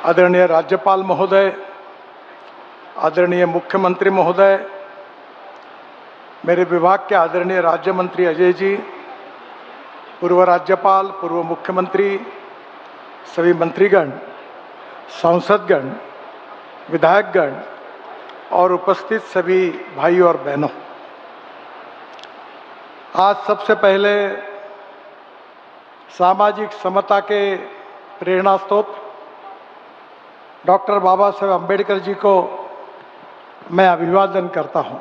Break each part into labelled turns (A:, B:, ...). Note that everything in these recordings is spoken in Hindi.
A: आदरणीय राज्यपाल महोदय, आदरणीय मुख्यमंत्री महोदय, मेरे विभाग के आदरणीय राज्य मंत्री अजय जी, पूर्व राज्यपाल, पूर्व मुख्यमंत्री, सभी मंत्रीगण, सांसदगण, विधायकगण और उपस्थित सभी भाइयों और बहनों, आज सबसे पहले सामाजिक समता के प्रेरणा स्रोत डॉक्टर बाबा साहेब अम्बेडकर जी को मैं अभिवादन करता हूं।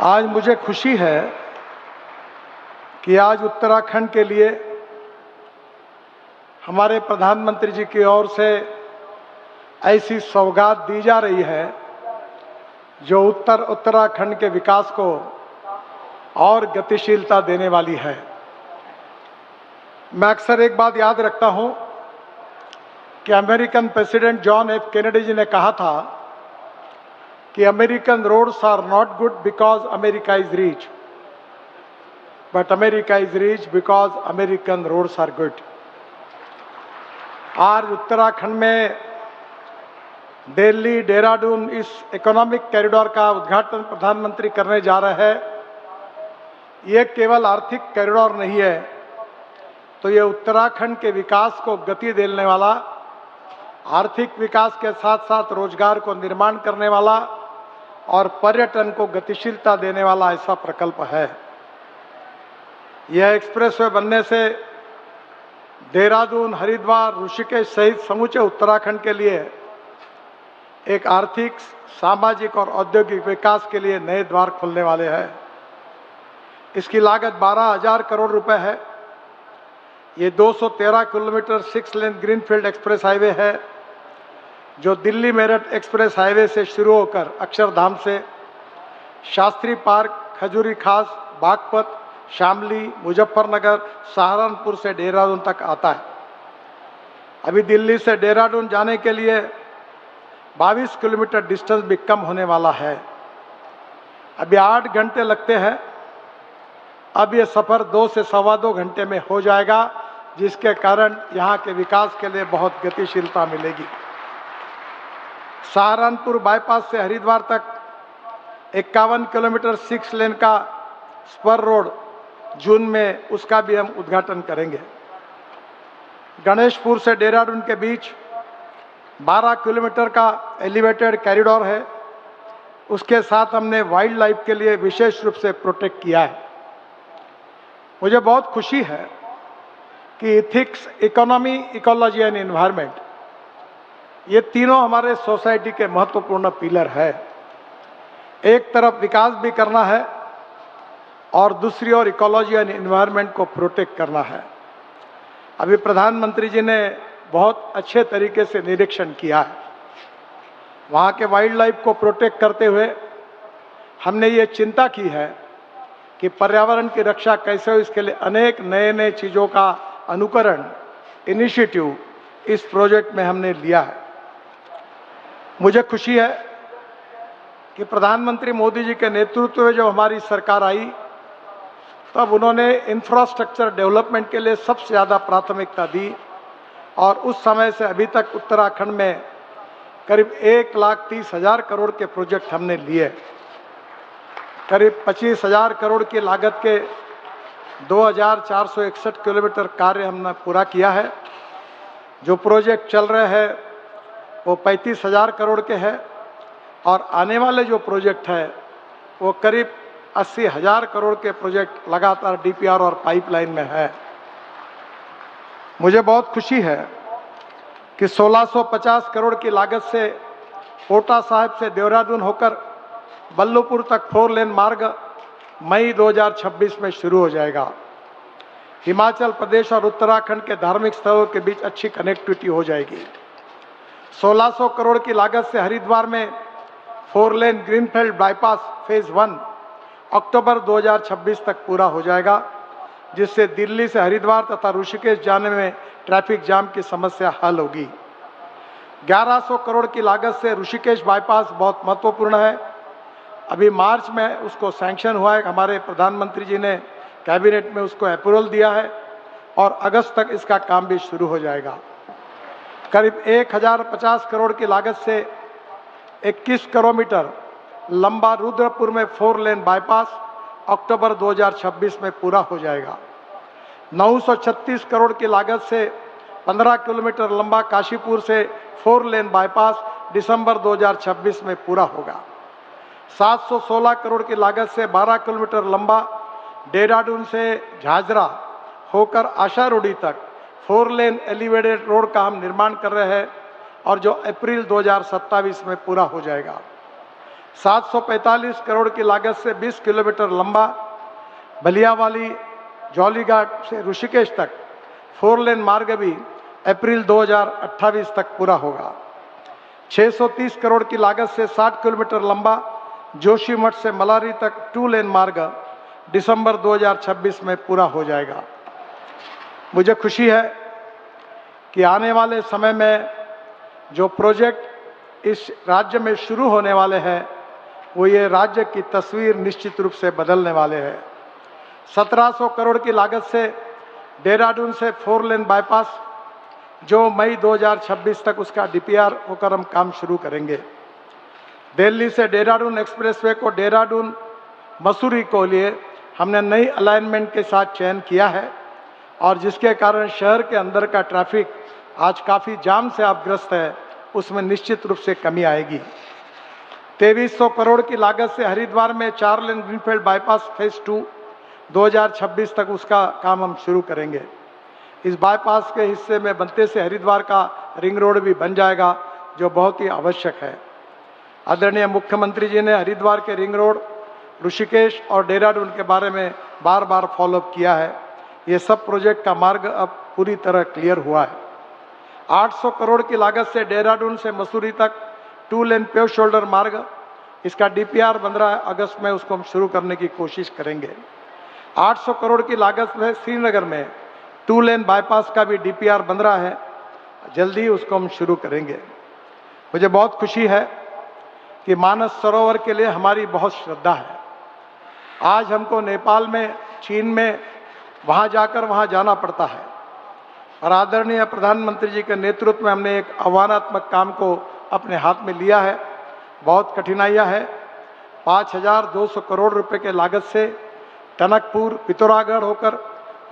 A: आज मुझे खुशी है कि आज उत्तराखंड के लिए हमारे प्रधानमंत्री जी की ओर से ऐसी सौगात दी जा रही है जो उत्तराखंड के विकास को और गतिशीलता देने वाली है। मैं अक्सर एक बात याद रखता हूं कि American president John F Kennedy ji ने कहा था कि American roads are not good because America is rich, but America is rich because American roads are good. आज उत्तराखंड में दिल्ली देहरादून इस इकोनॉमिक कॉरिडोर का उद्घाटन प्रधानमंत्री करने जा रहे हैं। ये केवल आर्थिक कॉरिडोर नहीं है, तो ये उत्तराखंड के विकास को गति देने वाला, आर्थिक विकास के साथ साथ रोजगार को निर्माण करने वाला और पर्यटन को गतिशीलता देने वाला ऐसा प्रकल्प है। यह एक्सप्रेसवे बनने से देहरादून, हरिद्वार, ऋषिकेश सहित समूचे उत्तराखंड के लिए एक आर्थिक, सामाजिक और औद्योगिक विकास के लिए नए द्वार खुलने वाले हैं। इसकी लागत 12,000 करोड़ रुपए है। ये 213 kilometre 6 lane greenfield express highway है जो दिल्ली मेरठ एक्सप्रेस हाईवे से शुरू होकर अक्षरधाम से शास्त्री पार्क, खजूरी खास, बागपत, शामली, मुजफ्फरनगर, सहारनपुर से देहरादून तक आता है। अभी दिल्ली से देहरादून जाने के लिए 22 किलोमीटर डिस्टेंस भी कम होने वाला है। अभी 8 घंटे लगते हैं, अब ये सफर 2 से सवा 2 घंटे में हो जाएगा, जिसके कारण यहाँ के विकास के लिए बहुत गतिशीलता मिलेगी। सहारनपुर बाईपास से हरिद्वार तक 51 किलोमीटर 6 लेन का स्पर रोड जून में, उसका भी हम उद्घाटन करेंगे। गणेशपुर से देहरादून के बीच 12 किलोमीटर का एलिवेटेड कॉरिडोर है। उसके साथ हमने वाइल्ड लाइफ के लिए विशेष रूप से प्रोटेक्ट किया है। मुझे बहुत खुशी है कि ethics, economy, ecology and environment, ये तीनों हमारे सोसाइटी के महत्वपूर्ण पिलर है। एक तरफ विकास भी करना है और दूसरी ओर इकोलॉजी एंड एनवायरनमेंट को प्रोटेक्ट करना है। अभी प्रधानमंत्री जी ने बहुत अच्छे तरीके से निरीक्षण किया है। वहाँ के वाइल्ड लाइफ को प्रोटेक्ट करते हुए हमने ये चिंता की है कि पर्यावरण की रक्षा कैसे हो। इसके लिए अनेक नए नए चीज़ों का अनुकरण, इनिशिएटिव इस प्रोजेक्ट में हमने लिया है। मुझे खुशी है कि प्रधानमंत्री मोदी जी के नेतृत्व में जब हमारी सरकार आई, तब उन्होंने इंफ्रास्ट्रक्चर डेवलपमेंट के लिए सबसे ज़्यादा प्राथमिकता दी और उस समय से अभी तक उत्तराखंड में करीब 1,30,000 करोड़ के प्रोजेक्ट हमने लिए। करीब 25,000 करोड़ की लागत के 2,461 किलोमीटर कार्य हमने पूरा किया है। जो प्रोजेक्ट चल रहे हैं वो 35,000 करोड़ के हैं और आने वाले जो प्रोजेक्ट है वो करीब 80,000 करोड़ के प्रोजेक्ट लगातार डीपीआर और पाइपलाइन में है। मुझे बहुत खुशी है कि 1650 करोड़ की लागत से पोटा साहिब से देहरादून होकर बल्लभपुर तक 4 लेन मार्ग मई 2026 में शुरू हो जाएगा। हिमाचल प्रदेश और उत्तराखंड के धार्मिक स्थलों के बीच अच्छी कनेक्टिविटी हो जाएगी। 1600 करोड़ की लागत से हरिद्वार में 4 लेन ग्रीनफील्ड बाईपास फेज 1 अक्टूबर 2026 तक पूरा हो जाएगा, जिससे दिल्ली से हरिद्वार तथा ऋषिकेश जाने में ट्रैफिक जाम की समस्या हल होगी। 1100 करोड़ की लागत से ऋषिकेश बाईपास बहुत महत्वपूर्ण है। अभी मार्च में उसको सैंक्शन हुआ है, हमारे प्रधानमंत्री जी ने कैबिनेट में उसको अप्रूवल दिया है और अगस्त तक इसका काम भी शुरू हो जाएगा। करीब 1050 करोड़ की लागत से 21 किलोमीटर लंबा रुद्रपुर में 4 लेन बाईपास अक्टूबर 2026 में पूरा हो जाएगा। 936 करोड़ की लागत से 15 किलोमीटर लंबा काशीपुर से 4 लेन बाईपास दिसंबर 2026 में पूरा होगा। 716 करोड़ की लागत से 12 किलोमीटर लंबा देहरादून से झाझरा होकर आशारोडी तक 4 लेन एलिवेटेड रोड का हम निर्माण कर रहे हैं और जो अप्रैल 2027 में पूरा हो जाएगा। 745 करोड़ की लागत से 20 किलोमीटर लंबा भलियावाली जौलीघाट से ऋषिकेश तक 4 लेन मार्ग भी अप्रैल 2028 तक पूरा होगा। 630 करोड़ की लागत से 60 किलोमीटर लंबा जोशीमठ से मलारी तक 2 लेन मार्ग दिसंबर 2026 में पूरा हो जाएगा। मुझे खुशी है कि आने वाले समय में जो प्रोजेक्ट इस राज्य में शुरू होने वाले हैं वो ये राज्य की तस्वीर निश्चित रूप से बदलने वाले हैं। 1700 करोड़ की लागत से देहरादून से 4 लेन बाईपास जो मई 2026 तक उसका डीपीआर होकर हम काम शुरू करेंगे। दिल्ली से देहरादून एक्सप्रेसवे को देहरादून मसूरी को लिए हमने नई अलाइनमेंट के साथ चयन किया है और जिसके कारण शहर के अंदर का ट्रैफिक आज काफ़ी जाम से आप ग्रस्त है, उसमें निश्चित रूप से कमी आएगी। 2300 करोड़ की लागत से हरिद्वार में 4 लेन ग्रीनफील्ड बाईपास फेज 2 2026 तक उसका काम हम शुरू करेंगे। इस बाईपास के हिस्से में बनते से हरिद्वार का रिंग रोड भी बन जाएगा जो बहुत ही आवश्यक है। आदरणीय मुख्यमंत्री जी ने हरिद्वार के रिंग रोड, ऋषिकेश और देहरादून के बारे में बार बार फॉलोअप किया है। ये सब प्रोजेक्ट का मार्ग अब पूरी तरह क्लियर हुआ है। 800 करोड़ की लागत से देहरादून से मसूरी तक 2 लेन पेव शोल्डर मार्ग, इसका डीपीआर 15 अगस्त में उसको हम शुरू करने की कोशिश करेंगे। 800 करोड़ की लागत में श्रीनगर में 2 लेन बाईपास का भी डीपीआर बन रहा है, जल्दी उसको हम शुरू करेंगे। मुझे बहुत खुशी है कि मानस सरोवर के लिए हमारी बहुत श्रद्धा है। आज हमको नेपाल में, चीन में वहाँ जाकर वहाँ जाना पड़ता है और आदरणीय प्रधानमंत्री जी के नेतृत्व में हमने एक आह्वानात्मक काम को अपने हाथ में लिया है। बहुत कठिनाइयाँ है। 5200 करोड़ रुपए के लागत से टनकपुर पिथौरागढ़ होकर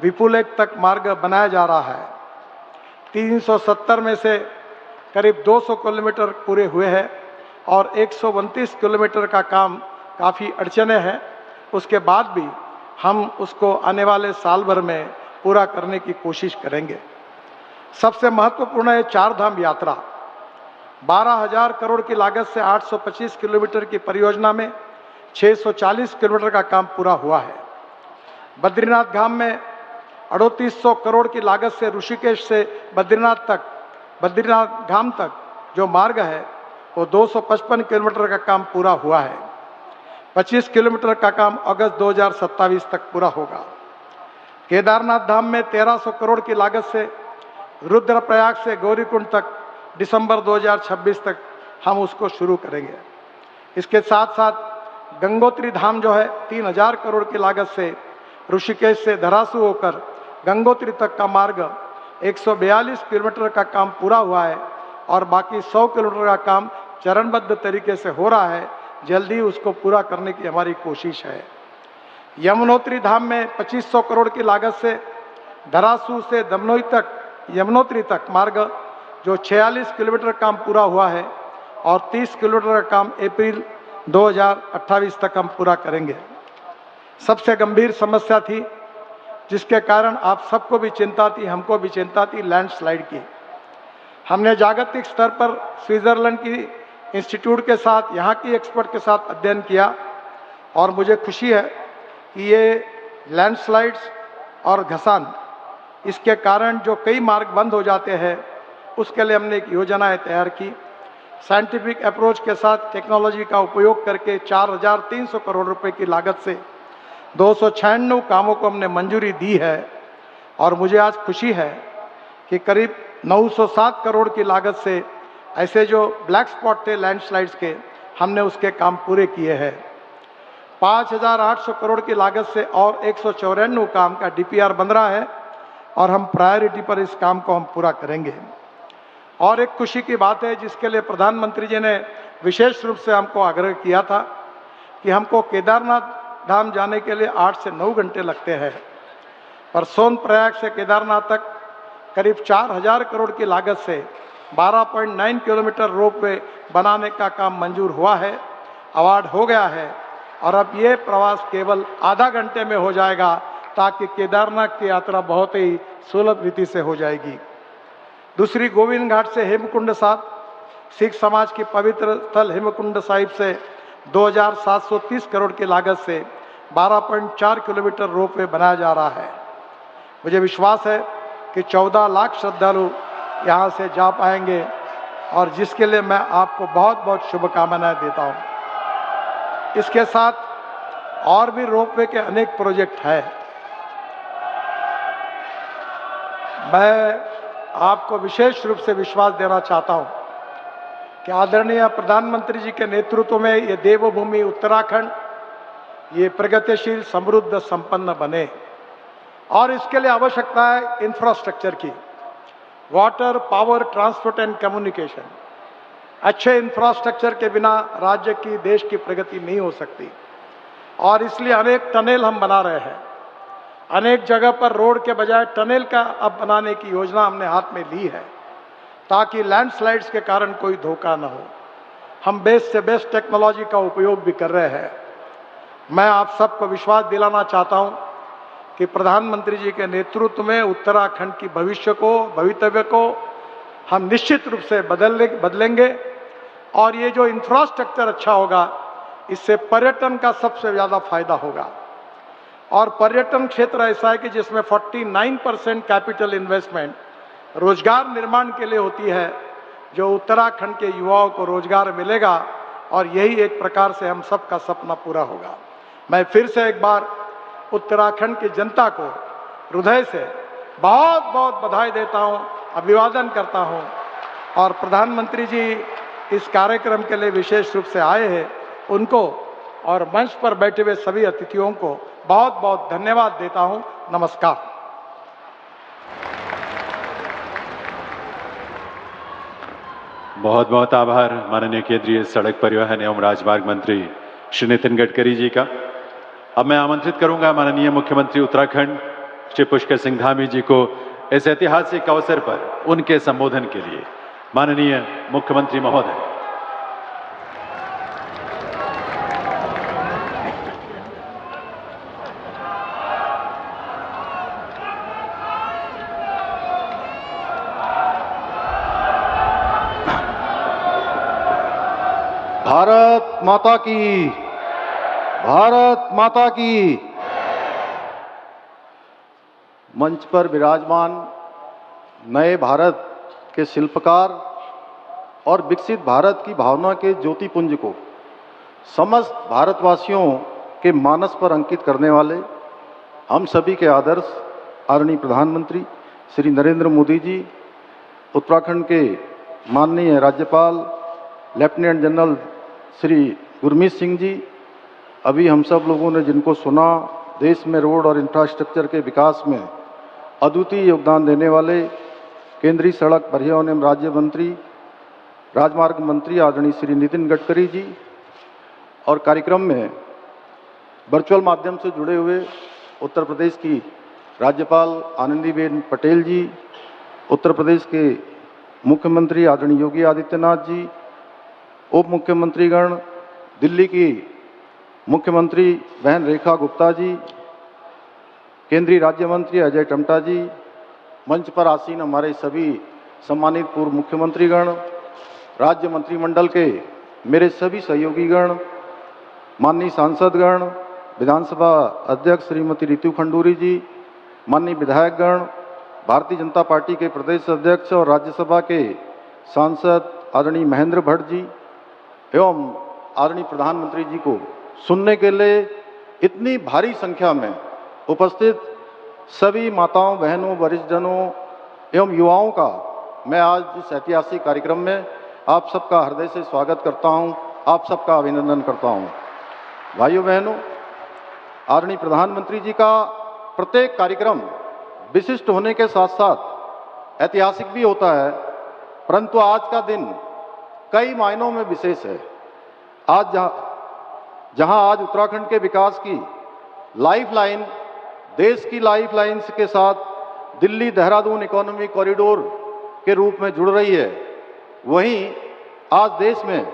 A: विपुलेख तक मार्ग बनाया जा रहा है। 370 में से करीब 200 किलोमीटर पूरे हुए हैं और 129 किलोमीटर का काम काफ़ी अड़चने हैं। उसके बाद भी हम उसको आने वाले साल भर में पूरा करने की कोशिश करेंगे। सबसे महत्वपूर्ण है 4 धाम यात्रा। 12,000 करोड़ की लागत से 825 किलोमीटर की परियोजना में 640 किलोमीटर का काम पूरा हुआ है। बद्रीनाथ धाम में 3800 करोड़ की लागत से ऋषिकेश से बद्रीनाथ धाम तक जो मार्ग है वो 255 किलोमीटर का काम पूरा हुआ है। 25 किलोमीटर का काम अगस्त 2027 तक पूरा होगा। केदारनाथ धाम में 1300 करोड़ की लागत से रुद्रप्रयाग से गौरीकुंड तक दिसंबर 2026 तक हम उसको शुरू करेंगे। इसके साथ साथ गंगोत्री धाम जो है 3000 करोड़ की लागत से ऋषिकेश से धरासू होकर गंगोत्री तक का मार्ग 142 किलोमीटर का काम पूरा हुआ है और बाकी 100 किलोमीटर का काम चरणबद्ध तरीके से हो रहा है। जल्दी उसको पूरा करने की हमारी कोशिश है। यमुनोत्री धाम में 2500 करोड़ की लागत से धरासू से यमुनोत्री तक मार्ग जो 46 किलोमीटर काम पूरा हुआ है और 30 किलोमीटर का काम अप्रैल 2028 तक हम पूरा करेंगे। सबसे गंभीर समस्या थी जिसके कारण आप सबको भी चिंता थी, हमको भी चिंता थी, लैंडस्लाइड की। हमने जागतिक स्तर पर स्विट्जरलैंड की इंस्टीट्यूट के साथ, यहाँ की एक्सपर्ट के साथ अध्ययन किया और मुझे खुशी है कि ये लैंडस्लाइड्स और घसान, इसके कारण जो कई मार्ग बंद हो जाते हैं उसके लिए हमने एक योजनाएं तैयार की। साइंटिफिक अप्रोच के साथ टेक्नोलॉजी का उपयोग करके 4300 करोड़ रुपए की लागत से 296 कामों को हमने मंजूरी दी है और मुझे आज खुशी है कि करीब 907 करोड़ की लागत से ऐसे जो ब्लैक स्पॉट थे लैंडस्लाइड्स के, हमने उसके काम पूरे किए हैं। 5800 करोड़ की लागत से और 194 काम का डीपीआर बन रहा है और हम प्रायोरिटी पर इस काम को हम पूरा करेंगे। और एक खुशी की बात है जिसके लिए प्रधानमंत्री जी ने विशेष रूप से हमको आग्रह किया था कि हमको केदारनाथ धाम जाने के लिए 8 से 9 घंटे लगते हैं, पर सोनप्रयाग से केदारनाथ तक करीब 4000 करोड़ की लागत से 12.9 किलोमीटर रोपवे बनाने का काम मंजूर हुआ है, अवार्ड हो गया है और अब ये प्रवास केवल आधा घंटे में हो जाएगा ताकि केदारनाथ की यात्रा बहुत ही सुलभ रीति से हो जाएगी। दूसरी, गोविंद घाट से हेमकुंड साहिब, सिख समाज की पवित्र स्थल हेमकुंड साहिब से 2730 करोड़ की लागत से 12.4 किलोमीटर रोपवे बनाया जा रहा है। मुझे विश्वास है कि 14 लाख श्रद्धालु यहाँ से जा पाएंगे और जिसके लिए मैं आपको बहुत बहुत शुभकामनाएं देता हूँ। इसके साथ और भी रोपवे के अनेक प्रोजेक्ट हैं। मैं आपको विशेष रूप से विश्वास देना चाहता हूँ कि आदरणीय प्रधानमंत्री जी के नेतृत्व में ये देवभूमि उत्तराखंड ये प्रगतिशील, समृद्ध, संपन्न बने और इसके लिए आवश्यकता है इंफ्रास्ट्रक्चर की, water, power, transport and communication. अच्छे इंफ्रास्ट्रक्चर के बिना राज्य की, देश की प्रगति नहीं हो सकती और इसलिए अनेक टनल हम बना रहे हैं। अनेक जगह पर रोड के बजाय टनल का अब बनाने की योजना हमने हाथ में ली है ताकि लैंडस्लाइड्स के कारण कोई धोखा न हो। हम बेस्ट से बेस्ट टेक्नोलॉजी का उपयोग भी कर रहे हैं। मैं आप सबको विश्वास दिलाना चाहता हूं कि प्रधानमंत्री जी के नेतृत्व में उत्तराखंड की भवितव्य को हम निश्चित रूप से बदलेंगे और ये जो इंफ्रास्ट्रक्चर अच्छा होगा इससे पर्यटन का सबसे ज़्यादा फायदा होगा। और पर्यटन क्षेत्र ऐसा है कि जिसमें 49% कैपिटल इन्वेस्टमेंट रोजगार निर्माण के लिए होती है, जो उत्तराखंड के युवाओं को रोजगार मिलेगा और यही एक प्रकार से हम सबका सपना पूरा होगा। मैं फिर से एक बार उत्तराखंड की जनता को हृदय से बहुत बहुत बधाई देता हूं, अभिवादन करता हूं और प्रधानमंत्री जी इस कार्यक्रम के लिए विशेष रूप से आए हैं, उनको और मंच पर बैठे हुए सभी अतिथियों को बहुत बहुत धन्यवाद देता हूं। नमस्कार।
B: बहुत बहुत आभार माननीय केंद्रीय सड़क परिवहन एवं राजमार्ग मंत्री श्री नितिन गडकरी जी का। अब मैं आमंत्रित करूंगा माननीय मुख्यमंत्री उत्तराखंड श्री पुष्कर सिंह धामी जी को इस ऐतिहासिक अवसर पर उनके संबोधन के लिए। माननीय मुख्यमंत्री महोदय।
C: भारत माता की, भारत माता की। मंच पर विराजमान नए भारत के शिल्पकार और विकसित भारत की भावना के ज्योतिपुंज को समस्त भारतवासियों के मानस पर अंकित करने वाले हम सभी के आदर्श आदरणीय प्रधानमंत्री श्री नरेंद्र मोदी जी, उत्तराखंड के माननीय राज्यपाल लेफ्टिनेंट जनरल श्री गुरमीत सिंह जी, अभी हम सब लोगों ने जिनको सुना, देश में रोड और इंफ्रास्ट्रक्चर के विकास में अद्वितीय योगदान देने वाले केंद्रीय सड़क परिवहन एवं राज्य मंत्री, राजमार्ग मंत्री आदरणीय श्री नितिन गडकरी जी, और कार्यक्रम में वर्चुअल माध्यम से जुड़े हुए उत्तर प्रदेश की राज्यपाल आनंदीबेन पटेल जी, उत्तर प्रदेश के मुख्यमंत्री आदरणीय योगी आदित्यनाथ जी, उप मुख्यमंत्रीगण, दिल्ली की मुख्यमंत्री बहन रेखा गुप्ता जी, केंद्रीय राज्य मंत्री अजय टम्टा जी, मंच पर आसीन हमारे सभी सम्मानित पूर्व मुख्यमंत्रीगण, राज्य मंत्रिमंडल के मेरे सभी सहयोगीगण, माननीय सांसदगण, विधानसभा अध्यक्ष श्रीमती रितु खंडूरी जी, माननीय विधायकगण, भारतीय जनता पार्टी के प्रदेश अध्यक्ष और राज्यसभा के सांसद आदरणीय महेंद्र भट्ट जी एवं आदरणीय प्रधानमंत्री जी को सुनने के लिए इतनी भारी संख्या में उपस्थित सभी माताओं, बहनों, वरिष्ठजनों एवं युवाओं का मैं आज इस ऐतिहासिक कार्यक्रम में आप सबका हृदय से स्वागत करता हूं, आप सबका अभिनंदन करता हूं। भाइयों बहनों, आदरणीय प्रधानमंत्री जी का प्रत्येक कार्यक्रम विशिष्ट होने के साथ साथ ऐतिहासिक भी होता है परंतु आज का दिन कई मायनों में विशेष है। आज जहां आज उत्तराखंड के विकास की लाइफलाइन, देश की लाइफलाइन के साथ दिल्ली देहरादून इकोनॉमिक कॉरिडोर के रूप में जुड़ रही है, वहीं आज देश में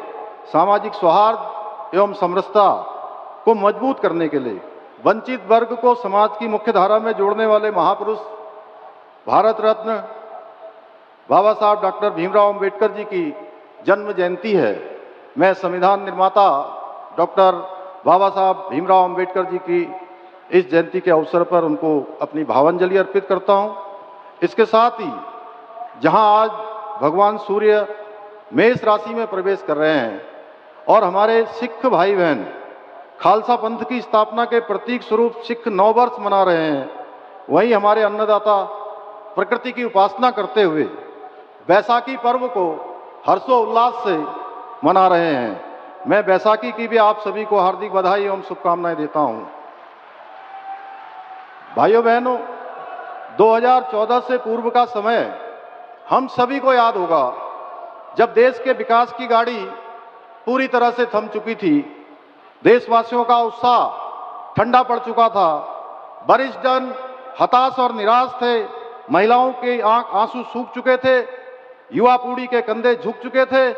C: सामाजिक सौहार्द एवं समरसता को मजबूत करने के लिए वंचित वर्ग को समाज की मुख्य धारा में जोड़ने वाले महापुरुष भारत रत्न बाबा साहब डॉक्टर भीमराव अंबेडकर जी की जन्म जयंती है। मैं संविधान निर्माता डॉक्टर बाबा साहब भीमराव अंबेडकर जी की इस जयंती के अवसर पर उनको अपनी भावांजलि अर्पित करता हूं। इसके साथ ही जहां आज भगवान सूर्य मेष राशि में प्रवेश कर रहे हैं और हमारे सिख भाई बहन खालसा पंथ की स्थापना के प्रतीक स्वरूप सिख नववर्ष मना रहे हैं, वहीं हमारे अन्नदाता प्रकृति की उपासना करते हुए बैसाखी पर्व को हर्षोल्लास से मना रहे हैं। मैं बैसाखी की भी आप सभी को हार्दिक बधाई एवं शुभकामनाएं देता हूं। भाइयों बहनों, 2014 से पूर्व का समय हम सभी को याद होगा, जब देश के विकास की गाड़ी पूरी तरह से थम चुकी थी, देशवासियों का उत्साह ठंडा पड़ चुका था, वरिष्ठ जन हताश और निराश थे, महिलाओं के आंसू सूख चुके थे, युवा पीढ़ी के कंधे झुक चुके थे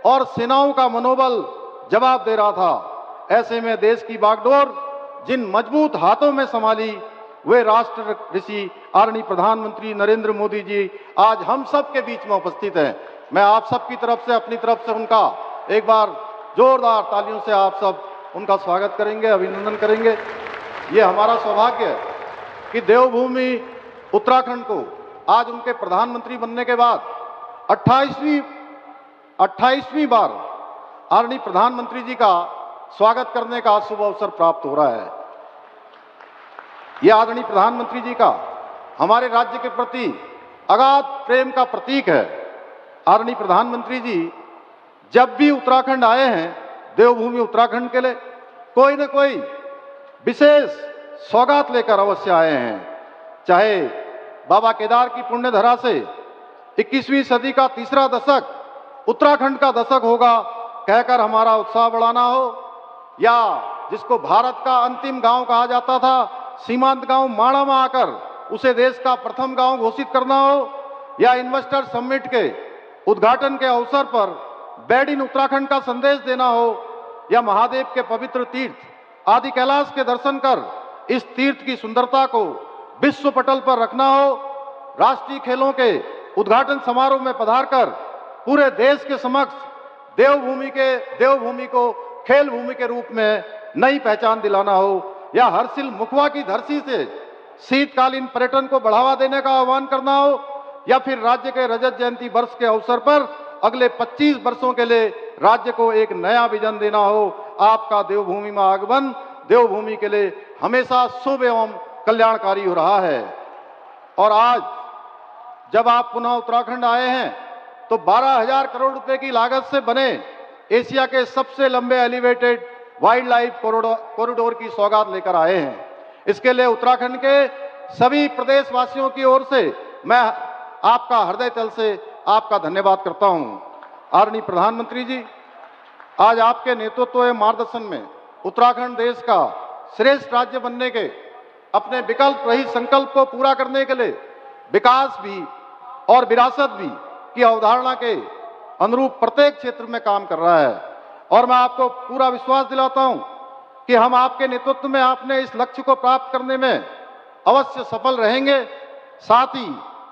C: और सेनाओं का मनोबल जवाब दे रहा था। ऐसे में देश की बागडोर जिन मजबूत हाथों में संभाली, वे राष्ट्र ऋषि आदरणीय प्रधानमंत्री नरेंद्र मोदी जी आज हम सब के बीच में उपस्थित हैं। मैं आप सब की तरफ से, अपनी तरफ से उनका एक बार जोरदार तालियों से आप सब उनका स्वागत करेंगे, अभिनंदन करेंगे। ये हमारा सौभाग्य है कि देवभूमि उत्तराखंड को आज उनके प्रधानमंत्री बनने के बाद 28वीं बार आदरणीय प्रधानमंत्री जी का स्वागत करने का शुभ अवसर प्राप्त हो रहा है। यह आदरणीय प्रधानमंत्री जी का हमारे राज्य के प्रति अगाध प्रेम का प्रतीक है। आदरणीय प्रधानमंत्री जी जब भी उत्तराखंड आए हैं, देवभूमि उत्तराखंड के लिए कोई न कोई विशेष सौगात लेकर अवश्य आए हैं। चाहे बाबा केदार की पुण्य धरा से 21वीं सदी का तीसरा दशक उत्तराखंड का दशक होगा कहकर हमारा उत्साह बढ़ाना हो, या जिसको भारत का अंतिम गांव कहा जाता था, सीमांत गांव माणा में आकर उसे देश का प्रथम गांव घोषित करना हो, या इन्वेस्टर समिट के उद्घाटन के अवसर पर बेड इन उत्तराखंड का संदेश देना हो, या महादेव के पवित्र तीर्थ आदि कैलाश के दर्शन कर इस तीर्थ की सुंदरता को विश्व पटल पर रखना हो, राष्ट्रीय खेलों के उद्घाटन समारोह में पधारकर पूरे देश के समक्ष देवभूमि को खेल भूमि के रूप में नई पहचान दिलाना हो, या हर्षिल मुखवा की धरती से शीतकालीन पर्यटन को बढ़ावा देने का आह्वान करना हो, या फिर राज्य के रजत जयंती वर्ष के अवसर पर अगले 25 वर्षों के लिए राज्य को एक नया विजन देना हो। आपका देवभूमि में आगमन देवभूमि के लिए हमेशा शुभ एवं कल्याणकारी हो रहा है। और आज जब आप पुनः उत्तराखंड आए हैं तो 12,000 करोड़ रुपए की लागत से बने एशिया के सबसे लंबे एलिवेटेड वाइल्ड लाइफ कॉरिडोर की सौगात लेकर आए हैं। इसके लिए उत्तराखंड के सभी प्रदेशवासियों की ओर से मैं आपका हृदय तल से आपका धन्यवाद करता हूं। आदरणीय प्रधानमंत्री जी, आज आपके नेतृत्व एवं मार्गदर्शन में उत्तराखंड देश का श्रेष्ठ राज्य बनने के अपने विकल्प रहित संकल्प को पूरा करने के लिए विकास भी और विरासत भी की अवधारणा के अनुरूप प्रत्येक क्षेत्र में काम कर रहा है। और मैं आपको पूरा विश्वास दिलाता हूं कि हम आपके नेतृत्व में आपने इस लक्ष्य को प्राप्त करने में अवश्य सफल रहेंगे। साथ ही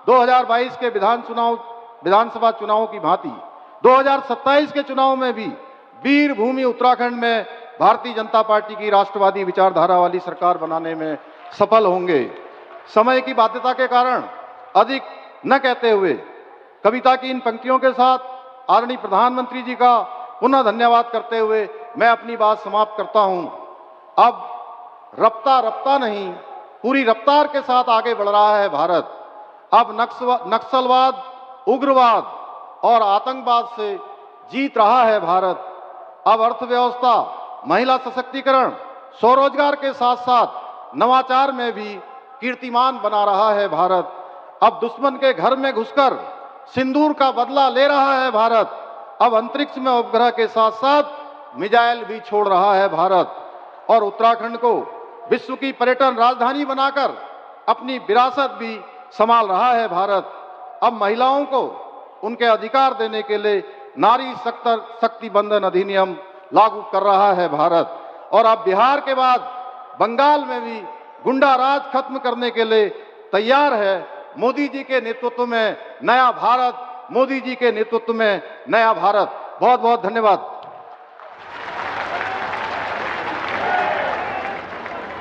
C: 2022 के विधानसभा चुनावों की भांति 2027 के चुनाव में भी वीर भूमि उत्तराखंड में भारतीय जनता पार्टी की राष्ट्रवादी विचारधारा वाली सरकार बनाने में सफल होंगे। समय की बाध्यता के कारण अधिक न कहते हुए कविता की इन पंक्तियों के साथ आदरणीय प्रधानमंत्री जी का पुनः धन्यवाद करते हुए मैं अपनी बात समाप्त करता हूं। अब रफ्ता नहीं, पूरी रफ्तार के साथ आगे बढ़ रहा है भारत। अब नक्सलवाद, उग्रवाद और आतंकवाद से जीत रहा है भारत। अब अर्थव्यवस्था, महिला सशक्तिकरण, स्वरोजगार के साथ साथ नवाचार में भी कीर्तिमान बना रहा है भारत। अब दुश्मन के घर में घुसकर सिंदूर का बदला ले रहा है भारत। अब अंतरिक्ष में उपग्रह के साथ साथ मिसाइल भी छोड़ रहा है भारत। और उत्तराखंड को विश्व की पर्यटन राजधानी बनाकर अपनी विरासत भी संभाल रहा है भारत। अब महिलाओं को उनके अधिकार देने के लिए नारी शक्ति बंधन अधिनियम लागू कर रहा है भारत। और अब बिहार के बाद बंगाल में भी गुंडा राज खत्म करने के लिए तैयार है। मोदी जी के नेतृत्व में नया भारत, मोदी जी के नेतृत्व में नया भारत। बहुत बहुत धन्यवाद।